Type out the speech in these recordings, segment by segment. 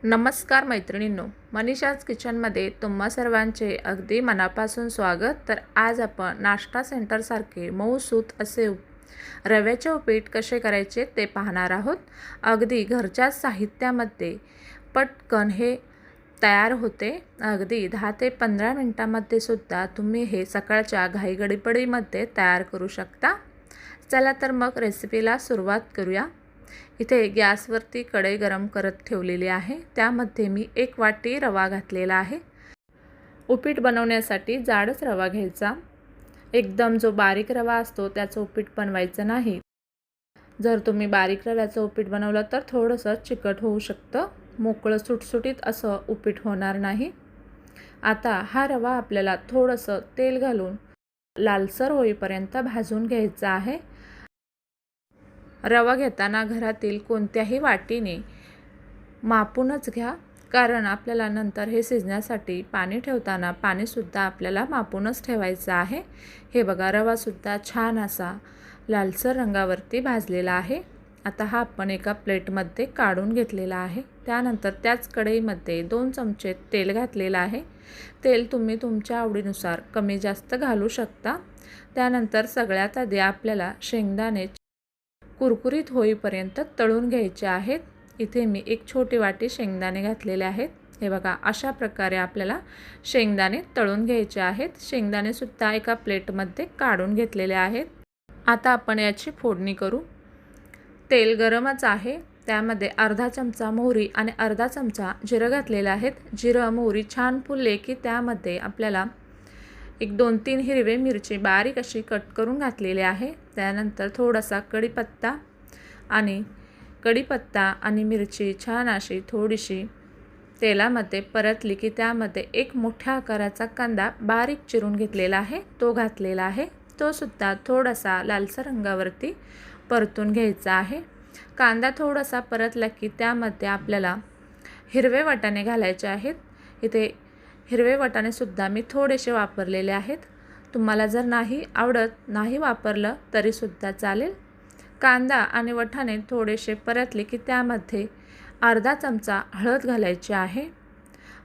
नमस्कार मैत्रिणींनो, मनीषाज किचनमध्ये तुम्हा सर्वांचे अगदी मनापासून स्वागत। तर आज आपण नाश्ता सेंटरसारखे मऊसूत असे रव्याचे उपीट कसे करायचे ते पाहणार आहोत। अगदी घरच्या साहित्यामध्ये पटकन हे तयार होते। अगदी 10 ते 15 मिनिटांमध्ये सुद्धा तुम्ही हे सकाळच्या घाईगडबडीमध्ये तयार करू शकता। चला तर मग रेसिपीला सुरुवात करूया। इथे गॅसवरती कढई गरम करत ठेवलेली आहे। त्यामध्ये मी 1 वाटी रवा घातलेला आहे। उपीट बनवण्यासाठी जाडच रवा घ्यायचा, एकदम जो बारीक रवा असतो त्याचं उपीट बनवायचं नाही। जर तुम्ही बारीक रव्याचं उपीट बनवलं तर थोडंसं चिकट होऊ शकतं, मोकळं सुटसुटीत असं उपीट होणार नाही। आता हा रवा आपल्याला थोडंसं तेल घालून लालसर होईपर्यंत भाजून घ्यायचा आहे। रवा घेताना घरातील कोणत्याही वाटीने मापूनच घ्या, कारण आपल्याला नंतर हे शिजण्यासाठी पाणी ठेवताना पाणीसुद्धा आपल्याला मापूनच ठेवायचं आहे। हे बघा, रवासुद्धा छान असा लालसर रंगावरती भाजलेला आहे। आता हा आपण एका प्लेटमध्ये काढून घेतलेला आहे। त्यानंतर त्याच कढईमध्ये 2 चमचे तेल घातलेलं आहे। तेल तुम्ही तुमच्या आवडीनुसार कमी जास्त घालू शकता। त्यानंतर सगळ्यात आधी आपल्याला शेंगदाणे कुरकुरीत होईपर्यंत तळून घ्यायचे आहेत। इथे मी 1 छोटी वाटी शेंगदाणे घातलेले आहेत। हे बघा, अशा प्रकारे आपल्याला शेंगदाणे तळून घ्यायचे आहेत। शेंगदाणे सुद्धा एका प्लेटमध्ये काढून घेतलेले आहेत। आता आपण याची फोडणी करू। तेल गरमच आहे, त्यामध्ये अर्धा चमचा मोहरी आणि अर्धा चमचा जिरं घातलेले आहेत। जिरं मोहरी छान फुलले की त्यामध्ये आपल्याला 2-3 हिरवे मिरची बारीक अशी कट करून घातलेली आहे। त्यानंतर थोडासा कढीपत्ता आणि मिरची छान अशी थोडीशी तेलामध्ये परतली की त्यामध्ये 1 मोठ्या आकाराचा कांदा बारीक चिरून घेतलेला आहे, तो घातलेला आहे। तो सुद्धा थोडासा लालसर रंगावरती परतून घ्यायचा आहे। कांदा थोडासा परतला की त्यामध्ये आपल्याला हिरवे वाटाणे घालायचे आहेत। इथे हिरवे वाटाणे सुद्धा मी थोडेसे वापरलेले आहेत। तुम्हाला जर नाही वापरलं तरी सुद्धा चालेल। कांदा आणि वाटाणे थोडेसे परतले की त्यामध्ये अर्धा चमचा हळद घालायची आहे।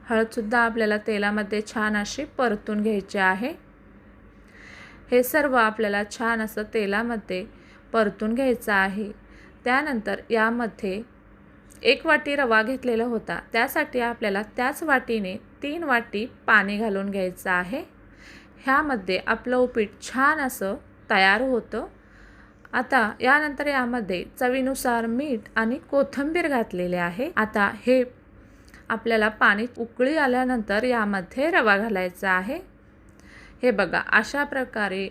हळदसुद्धा आपल्याला तेलामध्ये छान अशी परतून घ्यायची आहे। हे सर्व आपल्याला छान असं तेलामध्ये परतून घ्यायचं आहे। त्यानंतर यामध्ये 1 वाटी रवा घेतलेला होता, त्यासाठी आपल्याला त्याच वाटीने 3 वाटी पाणी घालून घ्यायचं आहे। ह्यामध्ये आपलं उपीट छान असं तयार होतं। आता यानंतर यामध्ये चवीनुसार मीठ आणि कोथिंबीर घातलेले आहे। आता हे आपल्याला पाणी उकळी आल्यानंतर यामध्ये रवा घालायचा आहे। हे बघा, अशा प्रकारे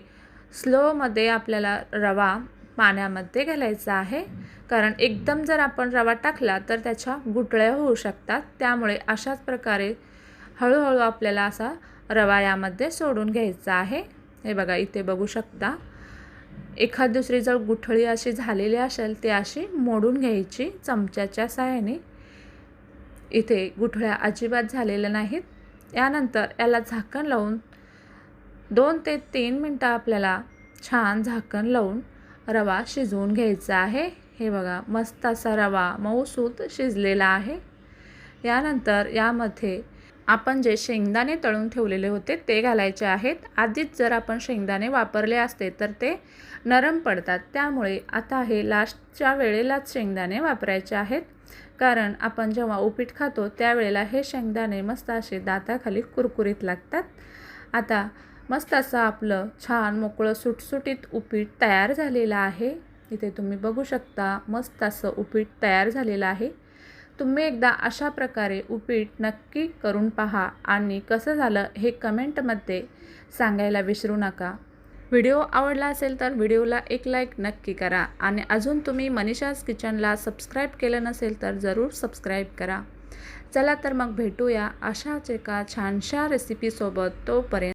स्लोमध्ये आपल्याला रवा पाण्यामध्ये घालायचा आहे, कारण एकदम जर आपण रवा टाकला तर त्याच्या गुठळ्या होऊ शकतात। त्यामुळे अशाच प्रकारे हळूहळू आपल्याला असा रवा यामध्ये सोडून घ्यायचा आहे। हे बघा, इथे बघू शकता, एखाद दुसरी जर गुठळी अशी झालेली असेल ते अशी मोडून घ्यायची चमच्याच्या साहाय्याने। इथे गुठळ्या अजिबात झालेल्या नाहीत। यानंतर याला झाकण लावून 2 ते 3 मिनटं आपल्याला छान झाकण लावून रवा शिजवून घ्यायचा आहे। हे बघा, मस्त असा रवा मऊसूत शिजलेला आहे। यानंतर यामध्ये आपण जे शेंगदाणे तळून ठेवलेले होते ते घालायचे आहेत। आधीच जर आपण शेंगदाणे वापरले असते तर ते नरम पडतात, त्यामुळे आता हे लास्टच्या वेळेलाच शेंगदाणे वापरायचे आहेत, कारण आपण जेव्हा उपीट खातो त्यावेळेला हे शेंगदाणे मस्त असे दाताखाली कुरकुरीत लागतात। आता मस्त असं आपलं छान मोकळं सुटसुटीत उपीट तयार झालेलं आहे। इथे तुम्ही बघू शकता, मस्त असं उपीट तयार झालेलं आहे। तुम्ही एकदा अशा प्रकारे उपीट नक्की करून पहा आणि कसं झालं हे कमेंटमध्ये सांगायला विसरू नका। व्हिडिओ आवडला असेल तर व्हिडिओला एक लाईक नक्की करा आणि अजून तुम्ही मनीषाज किचनला सबस्क्राईब केलं नसेल तर जरूर सबस्क्राईब करा। चला तर मग भेटूया अशाच एका छानशा रेसिपीसोबत। तोपर्यंत